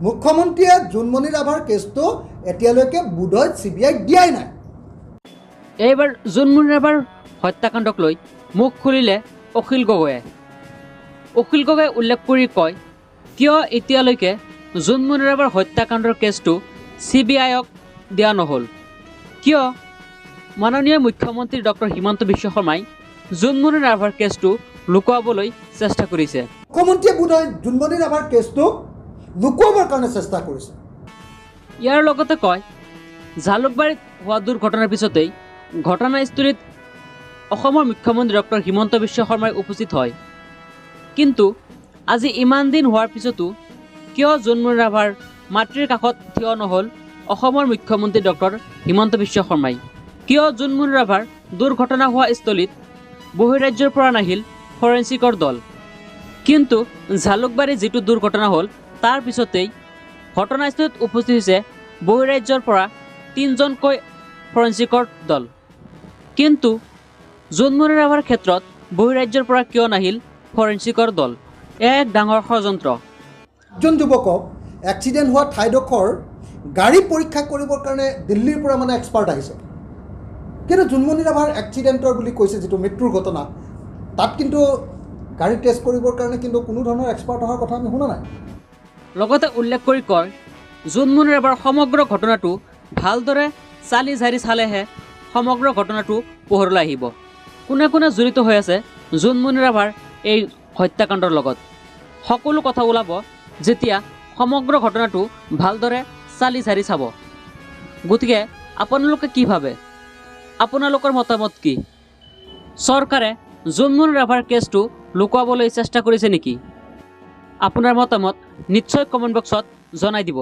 মুখ্যমন্ত্ৰীয়ে জোনমণি ৰাভাৰ কেছটো এতিয়ালৈকে বোধহয় CBI দিয়াই নাই। এইবাৰ জোনমণি ৰাভাৰ হত্যাকাণ্ডক লৈ মুখ খুলিলে অখিল গগৈয়ে। অখিল গগৈয়ে উল্লেখ কৰি কয়, কিয় এতিয়ালৈকে জোনমণি ৰাভাৰ হত্যাকাণ্ডৰ কেছটো CBIক দিয়া নহ'ল? কিয় মাননীয় মুখ্যমন্ত্ৰী ডক্টৰ হিমন্ত বিশ্ব শৰ্মাই জোনমণি ৰাভাৰ কেছটো লুকুৱাবলৈ চেষ্টা কৰিছে। মুখ্যমন্ত্ৰীয়ে বোধহয় জোনমণি ৰাভাৰ কেছটো লুকুৱাবৰ কাৰণে চেষ্টা কৰিছে। ইয়াৰ লগতে কয়, জালুকবাৰীত হোৱা দুৰ্ঘটনাৰ পিছতেই ঘটনাস্থলীত অসমৰ মুখ্যমন্ত্ৰী ডক্টৰ হিমন্ত বিশ্ব শৰ্মাই উপস্থিত হয়। কিন্তু আজি ইমান দিন হোৱাৰ পিছতো কিয় জোনমণি ৰাভাৰ মাতৃৰ কাষত থিয় নহ'ল অসমৰ মুখ্যমন্ত্ৰী ডক্টৰ হিমন্ত বিশ্ব শৰ্মাই? কিয় জোনমণি ৰাভাৰ দুৰ্ঘটনা হোৱা স্থলীত বহিৰাজ্যৰ পৰা নাহিল ফৰেঞ্চিকৰ দল? কিন্তু জালুকবাৰীত যিটো দুৰ্ঘটনা হ'ল তাৰ পিছতেই ঘটনাস্থলীত উপস্থিত হৈছে বহিৰাজ্যৰ পৰা 3জনকৈ ফৰেঞ্চিকৰ দল। কিন্তু জোনমণি ৰাভাৰ ক্ষেত্ৰত বহিৰাজ্যৰ পৰা কিয় নাহিল ফৰেঞ্চিকৰ দল? এক ডাঙৰ ষড়যন্ত্ৰ। এজন যুৱকক এক্সিডেণ্ট হোৱা ঠাইডোখৰ গাড়ী পৰীক্ষা কৰিবৰ কাৰণে দিল্লীৰ পৰা এক্সপাৰ্ট আহিছে। কিন্তু জোনমণি ৰাভাৰ এক্সিডেণ্টৰ বুলি কৈছে যিটো মৃত্যুৰ ঘটনা, তাত কিন্তু গাড়ী টেষ্ট কৰিবৰ কাৰণে কিন্তু কোনো ধৰণৰ এক্সপাৰ্ট অহাৰ কথা আমি শুনা নাই। লগতে উল্লেখ কৰি কয়, জোনমণি ৰাভাৰ সমগ্ৰ ঘটনাটো ভালদৰে চালি জাৰি চালেহে সমগ্ৰ ঘটনাটো পোহৰলৈ আহিব। কোনে কোনে জড়িত হৈ আছে জোনমণি ৰাভাৰ এই হত্যাকাণ্ডৰ লগত, সকলো কথা ওলাব যেতিয়া সমগ্ৰ ঘটনাটো ভালদৰে চালি জাৰি চাব। গতিকে আপোনালোকে কি ভাবে? আপোনালোকৰ মতামত কি? চৰকাৰে জোনমণি ৰাভাৰ কেছটো লুকুৱাবলৈ চেষ্টা কৰিছে নেকি? আপোনাৰ মতামত নিশ্চয় কমেণ্ট বক্সত জনাই দিব।